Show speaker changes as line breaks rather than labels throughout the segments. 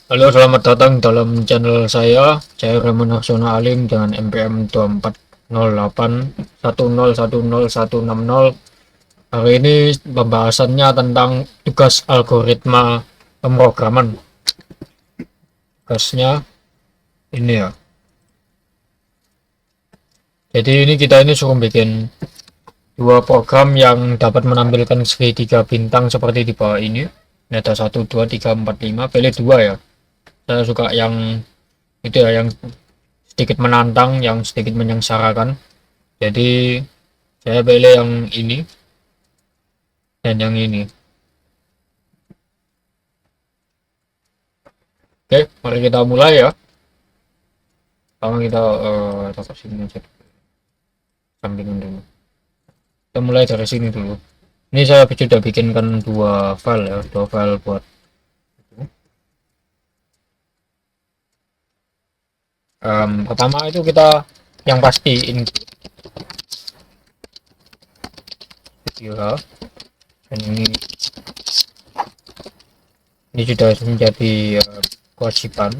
Halo, selamat datang dalam channel saya Raymond Harsono Alim dengan MPM 240810101160. Hari ini pembahasannya tentang tugas algoritma pemrograman. Tugasnya ini ya. Jadi ini suruh bikin dua program yang dapat menampilkan segitiga bintang seperti di bawah ini. Ini ada 1, 2, 3, 4, 5. Pilih dua ya. Saya suka yang itu ya, yang sedikit menantang, yang sedikit menyengsarakan. Jadi saya pilih yang ini dan yang ini. Oke, mari kita mulai ya. Pertama kita taruh sini aja, sampingin dulu. Kita mulai dari sini dulu. Ini saya sudah bikinkan dua file ya, dua file buat pertama itu kita yang pasti ini video dan ini sudah menjadi kewajiban.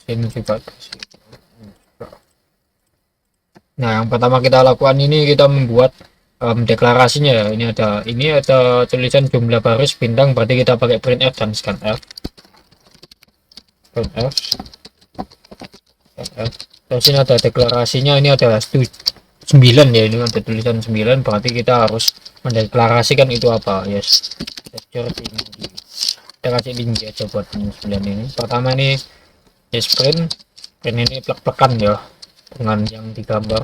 Sini juga. Nah, yang pertama kita lakukan ini kita membuat deklarasinya ya. Ini ada tulisan jumlah baris bintang, berarti kita pakai printf dan scanf. Printf. Terus ini ada deklarasinya, ini ada 9 ya, ini ada tulisan 9, berarti kita harus mendeklarasikan itu apa. Yes. Tinggi. Kita kasih tinggi aja buat 9 ini. Pertama ini yes print ini plek-plekan ya dengan yang digambar,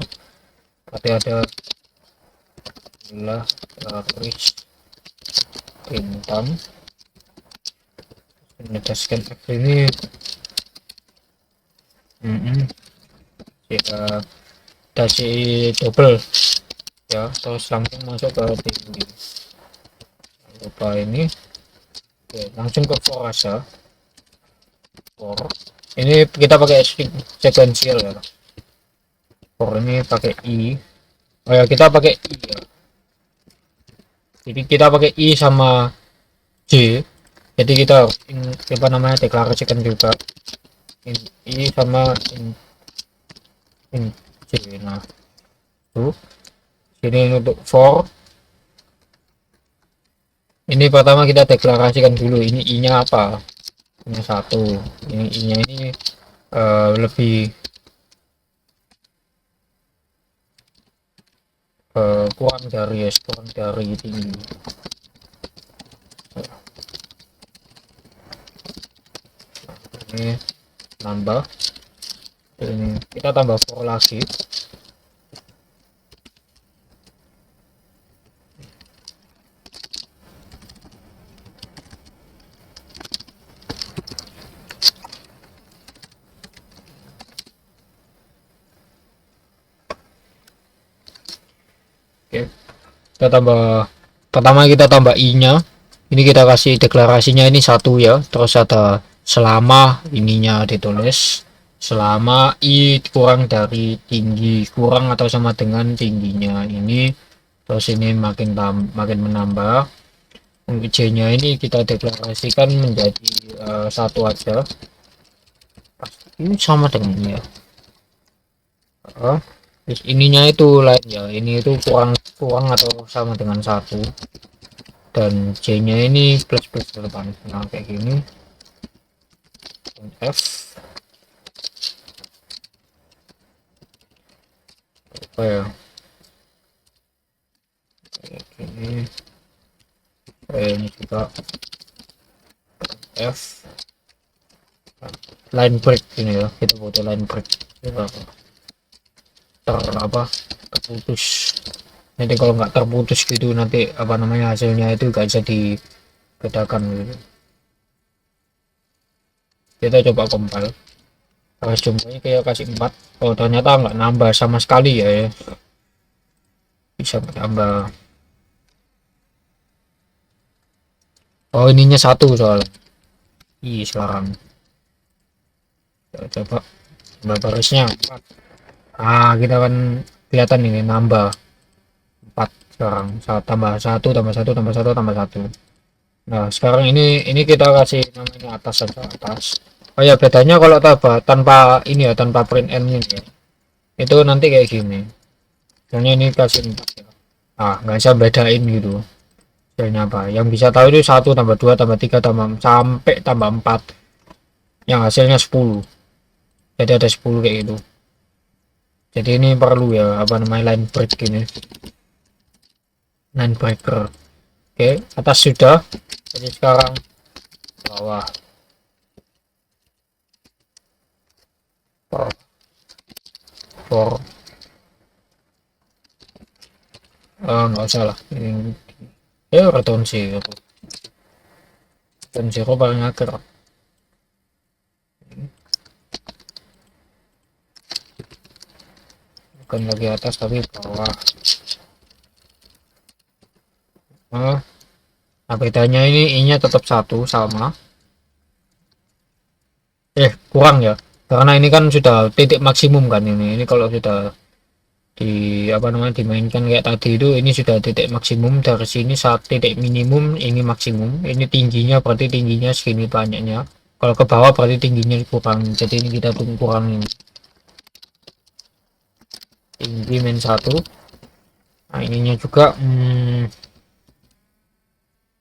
berarti ada baris bintang. Ini scan ini ya, dasi double ya, terus langsung masuk ke tinggi. Lupa ini. Oke, langsung ke for aja. For ini kita pakai sequential ya. For ini pakai i. Oh ya, kita pakai i ya. Jadi kita pakai i sama j. Jadi kita apa namanya, deklarasikan juga i sama in j. Nah, tuh sini untuk for. Ini pertama kita deklarasikan dulu ini i-nya apa. Ini 1. Ini i-nya ini lebih kurang dari tinggi. Ini nambah, ini kita tambah for lagi. Oke, kita tambah, pertama kita tambah i-nya, ini kita kasih deklarasinya ini 1 ya, terus ada selama ininya ditulis selama i kurang dari tinggi, kurang atau sama dengan tingginya ini, terus ini makin menambah. j-nya ini kita deklarasikan menjadi 1 aja, ini sama dengan ya. Terus ininya itu lain ya, ini itu kurang atau sama dengan 1, dan j nya ini plus ke depan. Nah, kayak gini. F apa ya, kayak gini. Ini juga F line break ini ya, kita butuh line break terputus. Nanti kalau nggak terputus gitu, nanti apa namanya, hasilnya itu nggak bisa dibedakan gitu. Kita coba compile, harus jumlahnya kayak kasih 4. Oh, ternyata nggak nambah sama sekali ya, bisa bertambah. Oh, ininya 1 soalnya. Sekarang kita coba tambah barisnya 4. Kita kan kelihatan ini nambah 4 sekarang tambah satu tambah satu tambah satu tambah satu. Nah sekarang ini kita kasih namanya atas saja, atas. Oh ya, bedanya kalau tanpa ini ya, tanpa print n ini ya, itu nanti kayak gini. Misalnya ini kasih 4 ya. Ah, nggak bisa bedain gitu hasilnya apa. Yang bisa tahu itu 1 tambah 2 tambah 3 tambah sampai tambah 4 yang hasilnya 10. Jadi ada 10 kayak gitu. Jadi ini perlu ya, apa namanya, line break ini, line breaker. Oke, atas sudah. Jadi sekarang bawah. For nggak usah lah ini, return 0. Return 0 paling akhir. Bukan lagi atas tapi bawah. Nah bedanya ini i nya tetap 1 sama, kurang ya, karena ini kan sudah titik maksimum kan. Ini kalau sudah di apa namanya dimainkan kayak tadi itu, ini sudah titik maksimum. Dari sini saat titik minimum, ini maksimum. Ini tingginya berarti tingginya segini banyaknya, kalau ke bawah berarti tingginya kurang. Jadi ini kita tunggu kurangin tinggi min 1. Nah ininya juga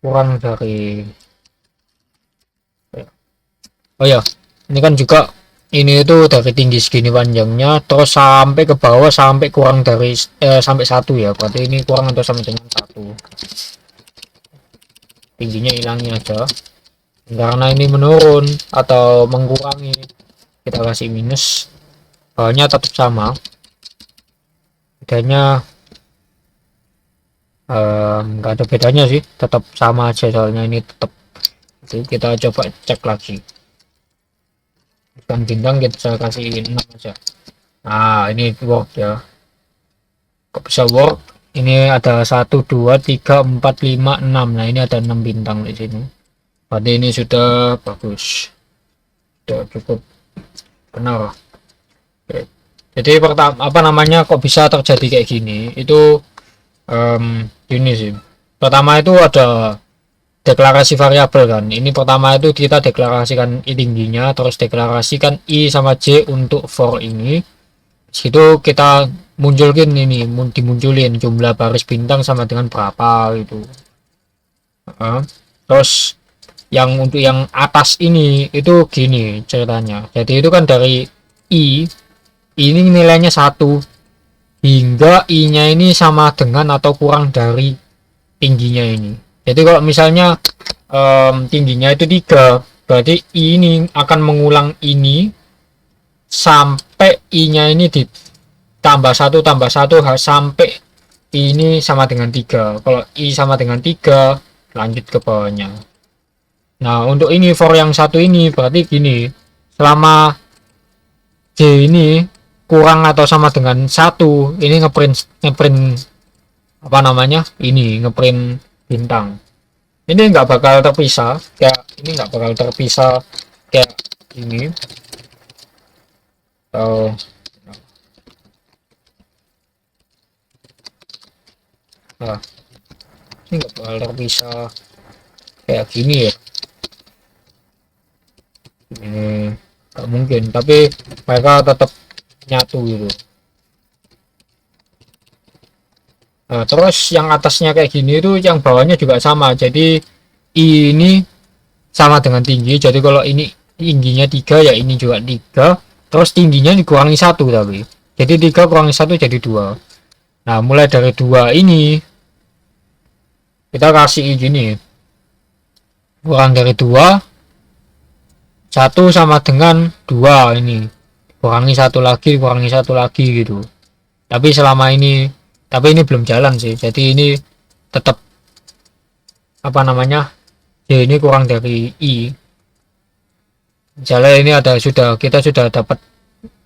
kurang dari, oh ya, ini kan juga ini itu dari tinggi segini panjangnya terus sampai ke bawah sampai kurang dari sampai 1 ya, berarti ini kurang atau sama dengan 1. Tingginya hilangin aja, karena ini menurun atau mengurangi kita kasih minus. Bawahnya tetap sama, bedanya nggak ada bedanya sih, tetap sama aja soalnya ini tetap. Jadi kita coba cek lagi, bukan bintang, kita kasih 6 aja. Nah ini work ya, kok bisa work. Ini ada 1 2 3 4 5 6. Nah ini ada 6 bintang di sini, berarti ini sudah bagus, sudah cukup benar. Oke. Jadi pertama, apa namanya, kok bisa terjadi kayak gini itu ini sih. Pertama itu ada deklarasi variabel kan. Ini pertama itu kita deklarasikan i tingginya, terus deklarasikan i sama j untuk for ini. Situ kita munculin ini, dimunculin jumlah baris bintang sama dengan berapa gitu. Terus yang untuk yang atas ini itu gini ceritanya. Jadi itu kan dari i ini nilainya 1 hingga i nya ini sama dengan atau kurang dari tingginya ini. Jadi kalau misalnya tingginya itu 3, berarti i ini akan mengulang ini sampai i nya ini ditambah 1 tambah 1 sampai ini sama dengan 3. Kalau i sama dengan 3 lanjut ke bawahnya. Nah untuk ini for yang satu ini berarti gini, selama j ini kurang atau sama dengan 1, ini ngeprint apa namanya, ini ngeprint bintang. Ini nggak bakal terpisah kayak ini, nggak bakal terpisah kayak ini. Nah ini nggak bakal terpisah kayak gini ya, ini nggak mungkin, tapi mereka tetap nyatu gitu. Nah, terus yang atasnya kayak gini itu yang bawahnya juga sama, jadi ini sama dengan tinggi. Jadi kalau ini tingginya 3 ya ini juga 3, terus tingginya dikurangi 1, tapi jadi 3 kurangi 1 jadi 2. Nah mulai dari 2 ini kita kasih gini, kurang dari 2 1 sama dengan 2, ini kurangi 1 lagi, kurangi 1 lagi gitu. Tapi selama ini, tapi ini belum jalan sih, jadi ini tetap apa namanya, ya ini kurang dari i. Misalnya ini ada kita sudah dapat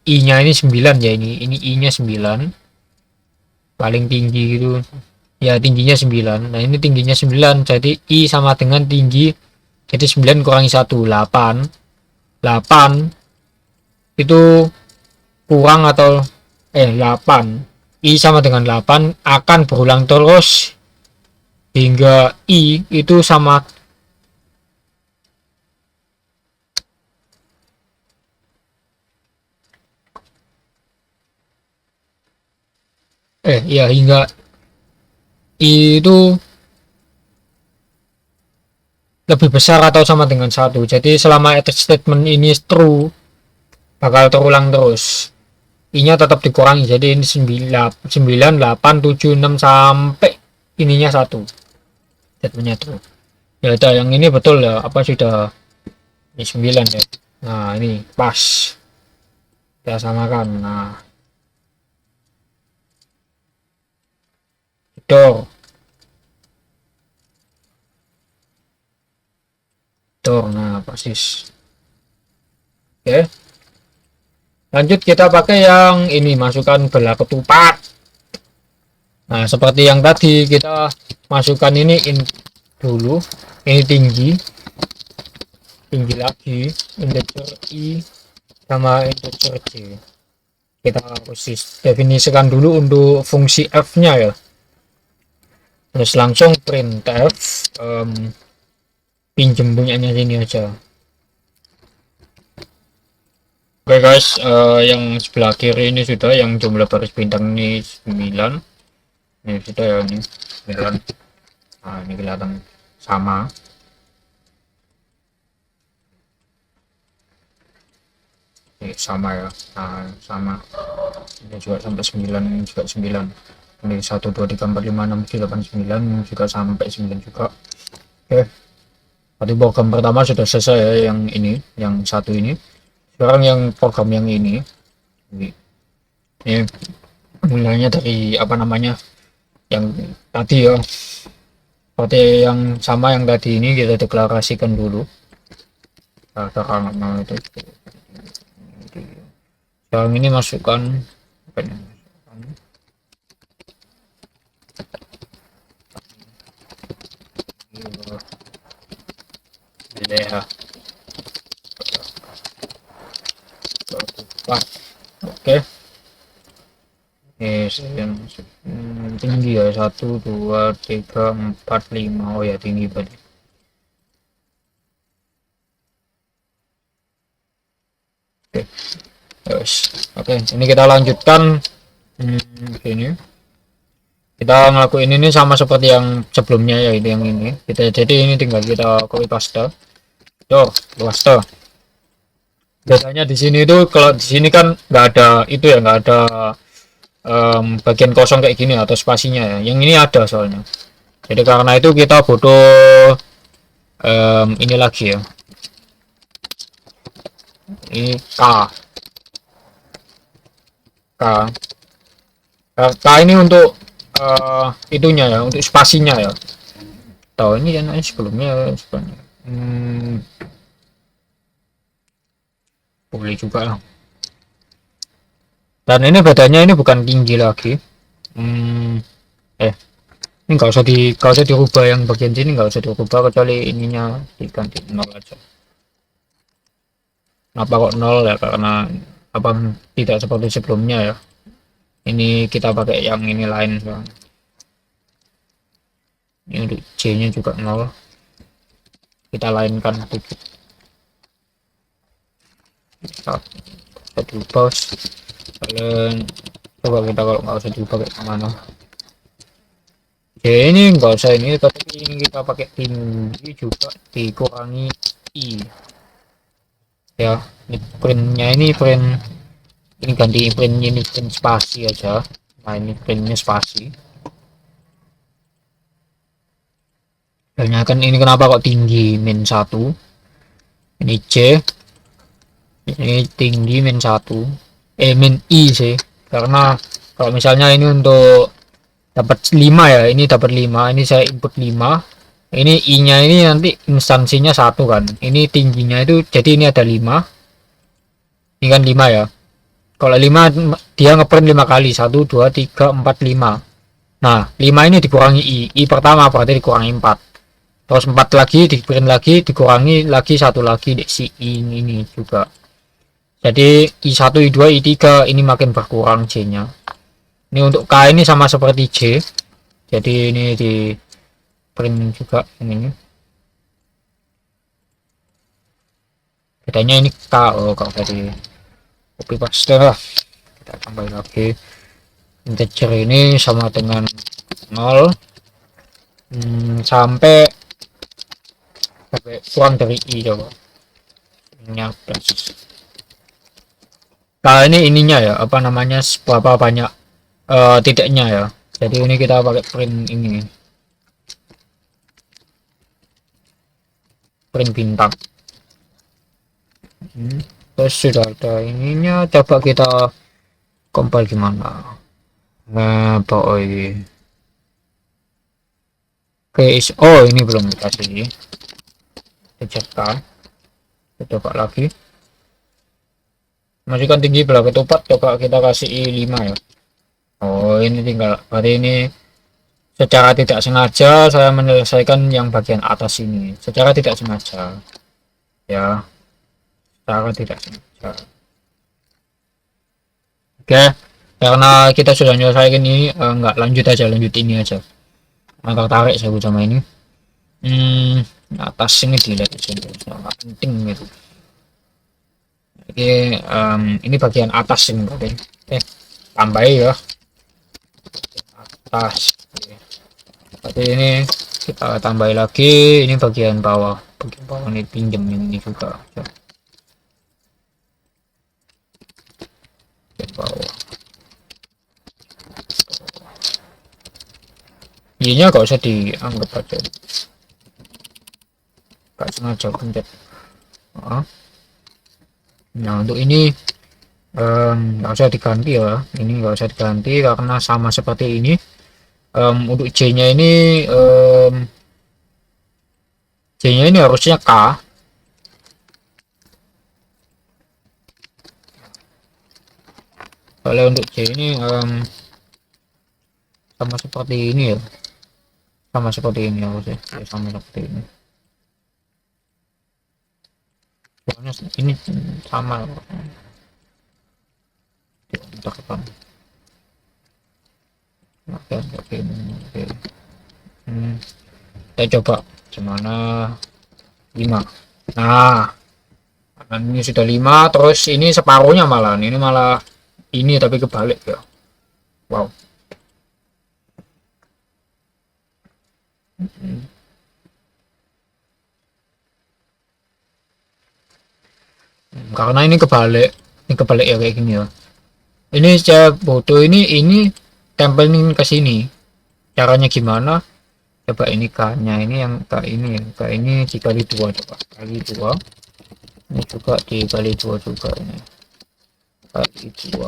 i nya ini 9 ya, ini i nya 9 paling tinggi gitu ya, tingginya 9. Nah ini tingginya 9, jadi i sama dengan tinggi, jadi 9 kurangi 1 8 itu kurang atau 8 I sama dengan 8 akan berulang terus hingga I itu sama ya hingga I itu lebih besar atau sama dengan 1. Jadi selama attach statement ini true bakal terulang terus. I-nya tetap dikurangi. Jadi ini 9, 8, 7, 6 sampai ininya 1. Statementnya true. Ya udah yang ini betul ya. Apa sudah ini 9 ya. Nah, ini pas. Kita samakan. Nah. Door. Nah persis. Oke, lanjut kita pakai yang ini, masukkan bola ketupat. Nah seperti yang tadi kita masukkan ini dulu, ini tinggi lagi, integer I sama integer J. Kita harus definisikan dulu untuk fungsi F nya ya, terus langsung printf pinjem punyanya sini aja. Oke guys, yang sebelah kiri ini sudah, yang jumlah baris bintang ini 9. Ini sudah ya, ini 9. Nah ini kelihatan sama. Ini sama ya, nah sama. Ini juga sampai 9, ini juga 9. Ini 1, 2, 3, 4, 5, 6, 7, 8, 9 juga sampai 9 juga. Oke, tadi program pertama sudah selesai ya, yang ini, yang satu ini. Sekarang yang program yang ini mulainya dari apa namanya, yang tadi ya, seperti yang sama yang tadi ini kita deklarasikan dulu. Nah, itu sekarang ini masukkan ya. Oke. Tinggi ya, 1, 2, 3, 4, 5. Oh ya tinggi tadi. Oke. Yes. Oke, ini kita lanjutkan. Ini kita ngelakuin ini sama seperti yang sebelumnya ya, ini yang ini. Jadi ini tinggal kita copy paste. Paste. Biasanya di sini itu, kalau di sini kan nggak ada itu ya, nggak ada bagian kosong kayak gini atau spasinya ya. Yang ini ada soalnya. Jadi karena itu kita butuh ini lagi ya. Ini K ini untuk itunya ya, untuk spasinya ya. Tahu ini yang sebelumnya sebenarnya. Boleh juga lah. Dan ini bedanya ini bukan tinggi lagi. Ini nggak usah dirubah, yang bagian sini nggak usah dirubah kecuali ininya diganti 0 aja. Kenapa kok 0 ya? Karena apa, tidak seperti sebelumnya ya. Ini kita pakai yang ini lain soalnya. Ini untuk J nya juga 0, kita lainkan sedikit. Kita diubah. Kalian coba kita kalau nggak usah diubah kayak mana. Oke, ini nggak usah ini, tapi ini kita pakai tinggi juga dikurangi I ya. Ini printnya, ini ganti printnya, ini print spasi aja. Nah ini printnya spasi. Tanyakan ini kenapa kok tinggi min 1. Ini C, ini tinggi min 1, min I sih, karena kalau misalnya ini untuk dapat 5 ya, ini dapat 5, ini saya input 5, ini I nya ini nanti instansinya 1 kan, ini tingginya itu, jadi ini ada 5, ini kan 5 ya. Kalau 5 dia ngeprint 5 kali, 1, 2, 3, 4, 5. Nah 5 ini dikurangi I pertama berarti dikurangi 4, terus 4 lagi diprint lagi, dikurangi lagi 1 lagi di si I ini juga. Jadi I1, I2, I3 ini makin berkurang J nya. Ini untuk K ini sama seperti J, jadi ini di print juga ininya. Bedanya ini K, oh kalau dari copy paste lah. Kita tambah lagi integer ini sama dengan 0 sampai kurang dari I coba. Ini plus. Nah ini ininya ya, apa namanya, berapa banyak tidaknya ya. Jadi ini kita pakai print ini, print bintang. Terus sudah ada ininya, coba kita compile gimana. Nah, boy. Oke, oh ini belum dikasih. Dicetak. Kita coba lagi. Masih kan tinggi belah ketupat, coba kita kasih I5 ya. Oh, ini tinggal. Berarti ini secara tidak sengaja saya menyelesaikan yang bagian atas ini. Secara tidak sengaja. Ya. Secara tidak sengaja. Oke. Karena kita sudah menyelesaikan ini, enggak lanjut aja, lanjut ini aja. Nggak tarik saya sama ini. Atas ini dilihat aja, nggak penting gitu. Oke, ini bagian atas ini berarti. Tambah ya atas. Oke, ini kita tambah lagi, ini bagian bawah. Bagian bawah ini pinjam ini juga. Bagian bawah. Y-nya gak usah dianggap aja. Gak sengaja pencet. Nah untuk ini nggak usah diganti ya, ini nggak usah diganti karena sama seperti ini. Untuk J nya ini J nya ini harusnya K. Kalau untuk J ini sama seperti ini ya, sama seperti ini harusnya ya, sama seperti ini. Soalnya ini sama tekan. Oke. Kita coba gimana 5. Nah ini sudah 5, terus ini separuhnya malah ini malah ini tapi kebalik ya. Wow. Karena ini kebalik ya kayak gini ya. Ini saya bodoh, ini tempelin ke sini. Caranya gimana? Coba ini K-nya ini yang K ini dikali 2, coba kali 2. Ini juga dikali 2 juga ini. Kali 2.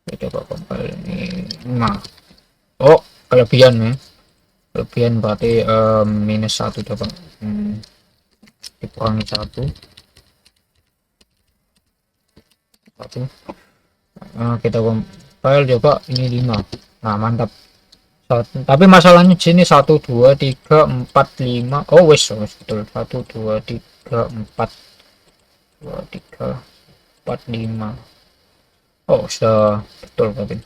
Ya, coba compile ini. Nah. Oh, kelebihan nih. Kelebihan berarti minus 1 coba. Dikurangi 1. Kita compile coba ini 5. Nah mantap. Tapi masalahnya sini 1 2 3 4 5. Oh wes betul, 1 2 3 4 2 3 4 5. Oh sudah betul berarti.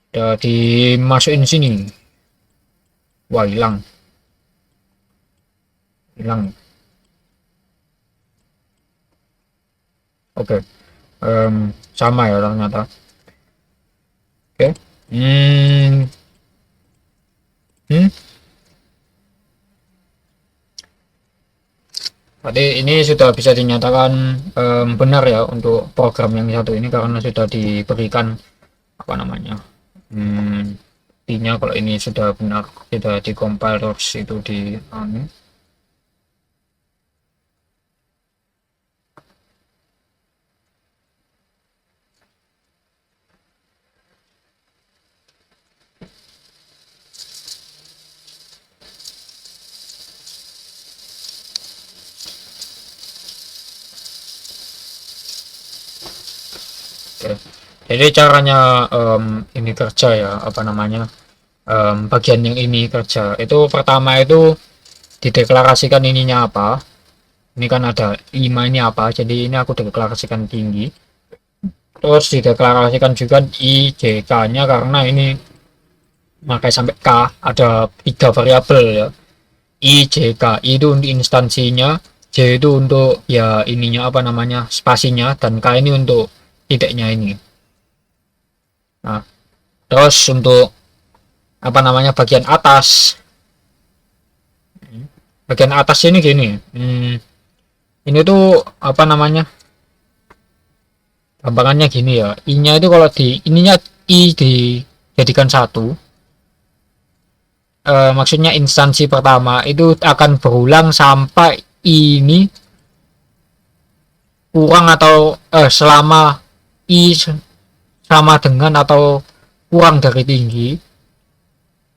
Udah dimasukin sini. Wah hilang. Oke. Sama ya ternyata. Oke. Berarti ini sudah bisa dinyatakan benar ya untuk program yang satu ini karena sudah diberikan apa namanya buktinya kalau ini sudah benar, sudah dikompil terus itu di jadi caranya ini kerja ya, apa namanya, bagian yang ini kerja itu pertama itu dideklarasikan ininya apa. Ini kan ada 5 ini apa, jadi ini aku deklarasikan tinggi. Terus dideklarasikan juga IJK-nya karena ini pakai sampai K, ada 3 variabel ya. IJK itu untuk instansinya, J itu untuk ya ininya apa namanya spasinya, dan K ini untuk titiknya ini. Nah, terus untuk apa namanya bagian atas ini gini, ini tuh apa namanya gampangannya gini ya, I-nya itu kalau di ininya I dijadikan satu, maksudnya instansi pertama itu akan berulang sampai ini kurang atau selama I sama dengan atau kurang dari tinggi,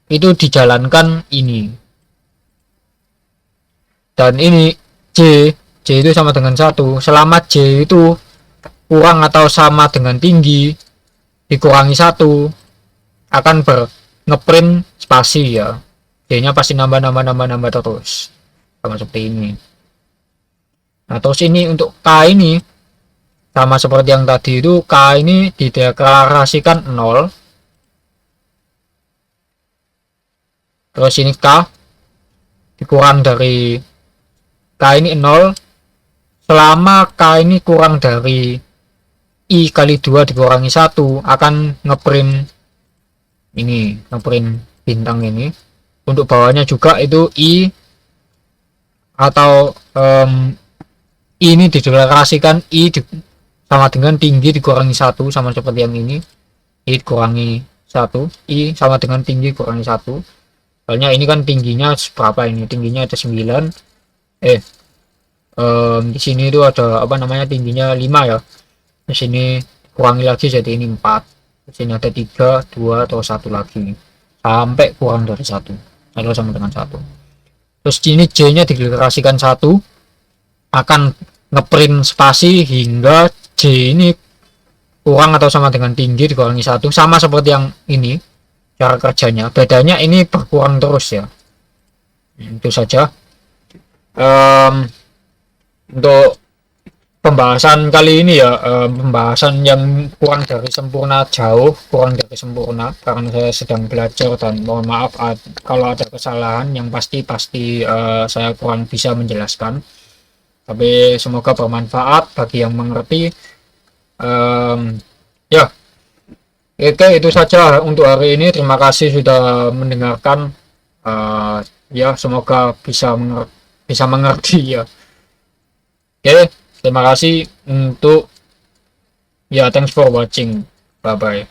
itu dijalankan ini. Dan ini J itu sama dengan 1, selama J itu kurang atau sama dengan tinggi dikurangi 1 akan ngeprint spasi ya. J nya pasti nambah terus sama seperti ini. Nah, terus ini untuk K ini sama seperti yang tadi itu, K ini dideklarasikan 0. Terus ini K dikurang dari K ini 0 selama K ini kurang dari I kali 2 dikurangi 1 akan ngeprint ini, ngeprint bintang ini. Untuk bawahnya juga itu I atau ini dideklarasikan I sama dengan tinggi dikurangi 1 sama seperti yang ini. I dikurangi 1, I sama dengan tinggi dikurangi 1. Soalnya ini kan tingginya berapa, ini tingginya ada 9. Di sini itu ada apa namanya tingginya 5 ya. Di sini kurangi lagi jadi ini 4. Di sini ada 3, 2 atau 1 lagi sampai kurang dari 1 atau sama dengan 1. Terus ini J nya dideklarasikan 1 akan ngeprint spasi hingga J ini kurang atau sama dengan tinggi dikurangi 1, sama seperti yang ini cara kerjanya. Bedanya ini berkurang terus ya. Itu saja untuk pembahasan kali ini ya, pembahasan yang kurang dari sempurna, jauh kurang dari sempurna karena saya sedang belajar, dan mohon maaf kalau ada kesalahan, yang pasti saya kurang bisa menjelaskan, tapi semoga bermanfaat bagi yang mengerti. Ya, oke, itu saja untuk hari ini. Terima kasih sudah mendengarkan. Ya, semoga bisa mengerti ya. Oke, terima kasih untuk ya, thanks for watching. Bye bye.